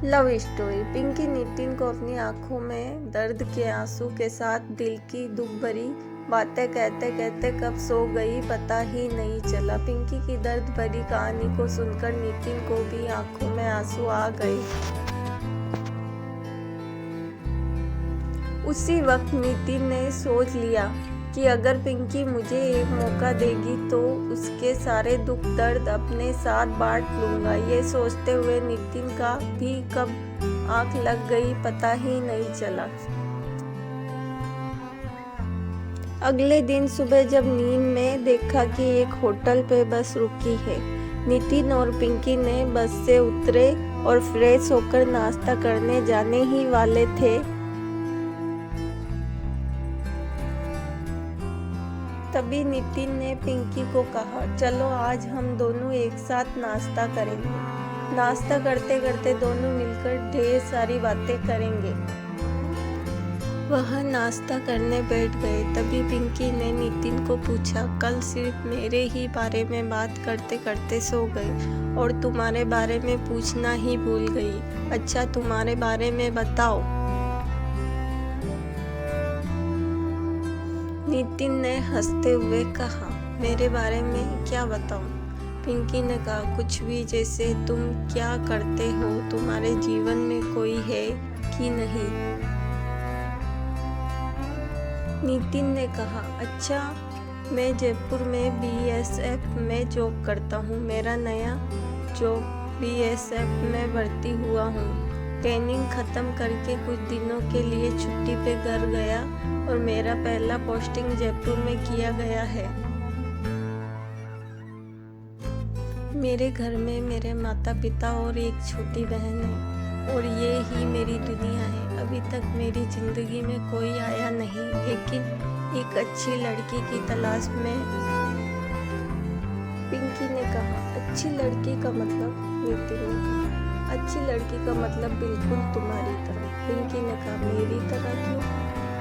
Love story. Pinky Nitin को अपनी आंखों में दर्द के आंसू के साथ दिल की दुख भरी बातें कहते कहते कब सो गई पता ही नहीं चला। पिंकी की दर्द भरी कहानी को सुनकर नितिन को भी आंखों में आंसू आ गए। उसी वक्त नितिन ने सोच लिया कि अगर पिंकी मुझे एक मौका देगी तो उसके सारे दुख दर्द अपने साथ बांट लूंगा। ये सोचते हुए नितिन का भी कब आंख लग गई पता ही नहीं चला। अगले दिन सुबह जब नींद में देखा कि एक होटल पे बस रुकी है, नितिन और पिंकी ने बस से उतरे और फ्रेश होकर नाश्ता करने जाने ही वाले थे। तभी नितिन ने पिंकी को कहा, चलो आज हम दोनों एक साथ नाश्ता करेंगे। नाश्ता करते करते दोनों मिलकर ढेर सारी बातें करेंगे। वह नाश्ता करने बैठ गए। तभी पिंकी ने नितिन को पूछा, कल सिर्फ मेरे ही बारे में बात करते करते सो गए और तुम्हारे बारे में पूछना ही भूल गई। अच्छा, तुम्हारे बारे में बताओ। नितिन ने हंसते हुए कहा, मेरे बारे में क्या बताऊं? पिंकी ने कहा, कुछ भी, जैसे तुम क्या करते हो, तुम्हारे जीवन में कोई है कि नहीं। नितिन ने कहा, अच्छा, मैं जयपुर में BSF में जॉब करता हूँ। मेरा नया जॉब BSF में भर्ती हुआ हूँ। ट्रेनिंग ख़त्म करके कुछ दिनों के लिए छुट्टी पे घर गया और मेरा पहला पोस्टिंग जयपुर में किया गया है। मेरे घर में मेरे माता पिता और एक छोटी बहन है और ये ही मेरी दुनिया है। अभी तक मेरी ज़िंदगी में कोई आया नहीं, लेकिन एक अच्छी लड़की की तलाश में। पिंकी ने कहा, अच्छी लड़की का मतलब? नितिन ने कहा, अच्छी लड़की का मतलब बिल्कुल तुम्हारी तरह। पिंकी ने कहा, मेरी तरह क्यों?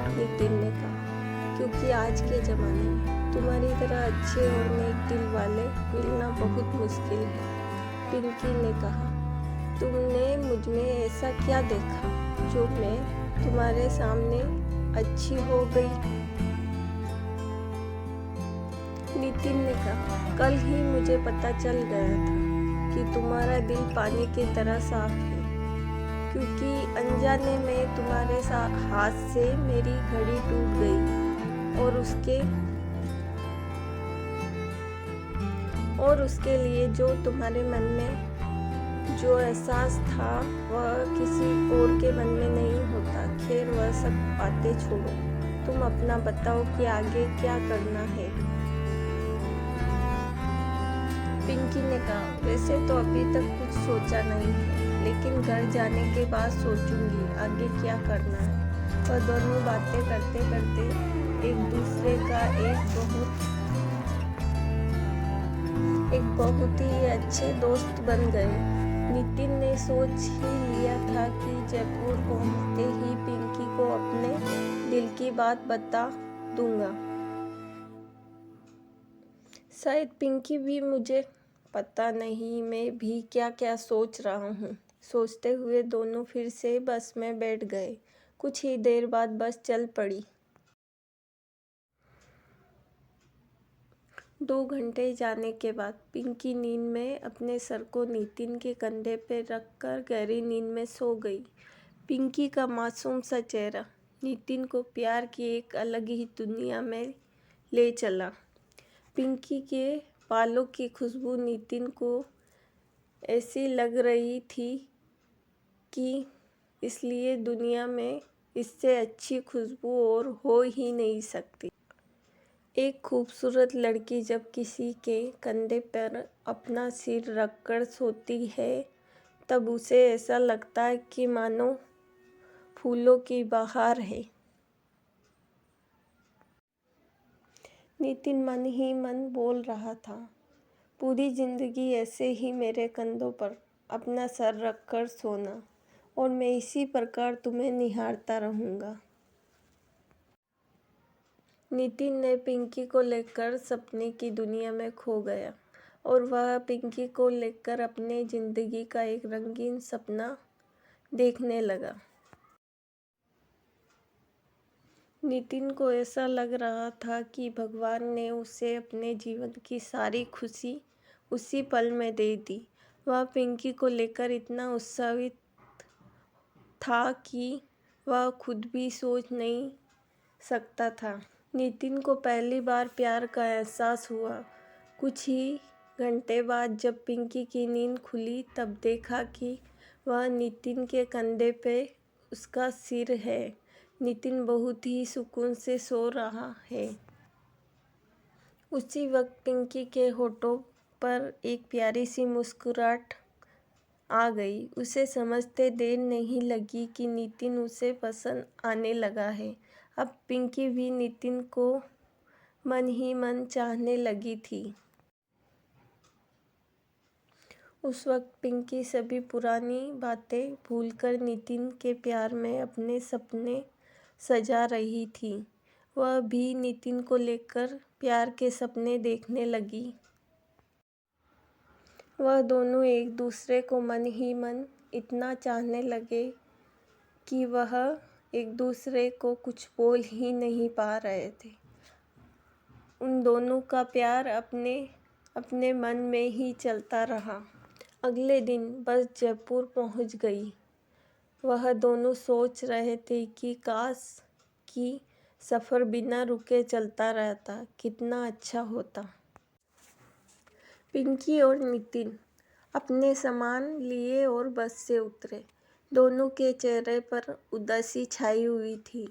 नितिन ने कहा, क्योंकि आज के ज़माने में तुम्हारी तरह अच्छे और नेक दिल वाले मिलना बहुत मुश्किल है। पिंकी ने कहा, तुमने मुझ में ऐसा क्या देखा जो मैं तुम्हारे सामने अच्छी हो गई? नितिन ने कहा, कल ही मुझे पता चल गया था कि तुम्हारा दिल पानी की तरह साफ है, क्योंकि अनजाने में तुम्हारे हाथ से मेरी घड़ी टूट गई और उसके लिए जो तुम्हारे मन में जो एहसास था वह किसी और के मन में नहीं होता। खैर, वह सब बातें छोड़ो, तुम अपना बताओ कि आगे क्या करना है। पिंकी ने कहा, वैसे तो अभी तक कुछ सोचा नहीं है, लेकिन घर जाने के बाद सोचूंगी आगे क्या करना है। वह दोनों बातें करते करते एक दूसरे का एक बहुत ही अच्छे दोस्त बन गए। नितिन ने सोच ही लिया था कि जयपुर पहुंचते ही पिंकी को अपने दिल की बात बता दूंगा। शायद पिंकी भी मुझे पता नहीं मैं भी क्या क्या सोच रहा हूँ। सोचते हुए दोनों फिर से बस में बैठ गए। कुछ ही देर बाद बस चल पड़ी। 2 घंटे जाने के बाद पिंकी नींद में अपने सर को नितिन के कंधे पर रखकर गहरी नींद में सो गई। पिंकी का मासूम सा चेहरा नितिन को प्यार की एक अलग ही दुनिया में ले चला। पिंकी के बालों की खुशबू नितिन को ऐसी लग रही थी कि इसलिए दुनिया में इससे अच्छी खुशबू और हो ही नहीं सकती। एक खूबसूरत लड़की जब किसी के कंधे पर अपना सिर रखकर सोती है तब उसे ऐसा लगता है कि मानो फूलों की बहार है। नितिन मन ही मन बोल रहा था, पूरी जिंदगी ऐसे ही मेरे कंधों पर अपना सर रखकर सोना और मैं इसी प्रकार तुम्हें निहारता रहूँगा। नितिन ने पिंकी को लेकर सपने की दुनिया में खो गया और वह पिंकी को लेकर अपने ज़िंदगी का एक रंगीन सपना देखने लगा। नितिन को ऐसा लग रहा था कि भगवान ने उसे अपने जीवन की सारी खुशी उसी पल में दे दी। वह पिंकी को लेकर इतना उत्साहित था कि वह खुद भी सोच नहीं सकता था। नितिन को पहली बार प्यार का एहसास हुआ। कुछ ही घंटे बाद जब पिंकी की नींद खुली तब देखा कि वह नितिन के कंधे पे उसका सिर है। नितिन बहुत ही सुकून से सो रहा है। उसी वक्त पिंकी के होठों पर एक प्यारी सी मुस्कुराहट आ गई। उसे समझते देर नहीं लगी कि नितिन उसे पसंद आने लगा है। अब पिंकी भी नितिन को मन ही मन चाहने लगी थी। उस वक्त पिंकी सभी पुरानी बातें भूलकर नितिन के प्यार में अपने सपने सजा रही थी। वह भी नितिन को लेकर प्यार के सपने देखने लगी। वह दोनों एक दूसरे को मन ही मन इतना चाहने लगे कि वह एक दूसरे को कुछ बोल ही नहीं पा रहे थे। उन दोनों का प्यार अपने अपने मन में ही चलता रहा। अगले दिन बस जयपुर पहुंच गई। वह दोनों सोच रहे थे कि काश कि सफ़र बिना रुके चलता रहता, कितना अच्छा होता। पिंकी और नितिन अपने सामान लिए और बस से उतरे। दोनों के चेहरे पर उदासी छाई हुई थी,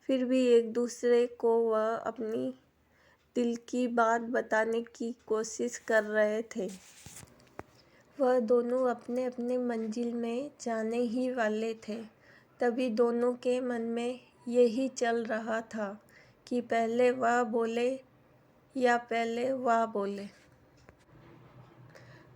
फिर भी एक दूसरे को वह अपनी दिल की बात बताने की कोशिश कर रहे थे। वह दोनों अपने अपने मंजिल में जाने ही वाले थे। तभी दोनों के मन में यही चल रहा था कि पहले वह बोले या पहले वह बोले।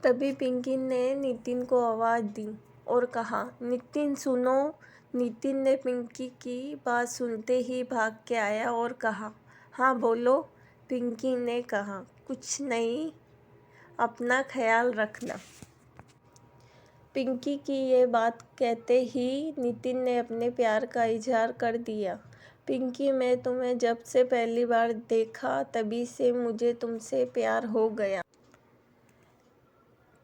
तभी पिंकी ने नितिन को आवाज़ दी और कहा, नितिन सुनो। नितिन ने पिंकी की बात सुनते ही भाग के आया और कहा, हाँ बोलो। पिंकी ने कहा, कुछ नहीं, अपना ख्याल रखना। पिंकी की ये बात कहते ही नितिन ने अपने प्यार का इजहार कर दिया। पिंकी, मैं तुम्हें जब से पहली बार देखा तभी से मुझे तुमसे प्यार हो गया।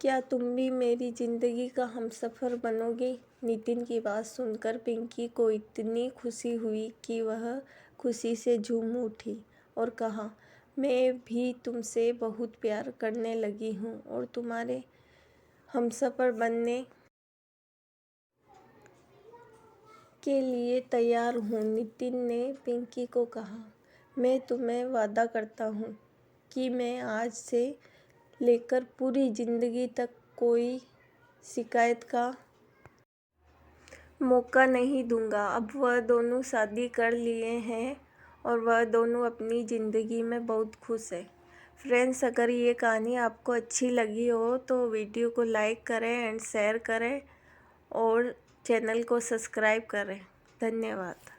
क्या तुम भी मेरी ज़िंदगी का हमसफ़र बनोगी? नितिन की बात सुनकर पिंकी को इतनी खुशी हुई कि वह खुशी से झूम उठी और कहा, मैं भी तुमसे बहुत प्यार करने लगी हूँ और तुम्हारे हमसफ़र बनने के लिए तैयार हूँ। नितिन ने पिंकी को कहा, मैं तुम्हें वादा करता हूँ कि मैं आज से लेकर पूरी ज़िंदगी तक कोई शिकायत का मौका नहीं दूंगा। अब वह दोनों शादी कर लिए हैं और वह दोनों अपनी ज़िंदगी में बहुत खुश है। फ्रेंड्स, अगर ये कहानी आपको अच्छी लगी हो तो वीडियो को लाइक करें एंड शेयर करें और चैनल को सब्सक्राइब करें। धन्यवाद।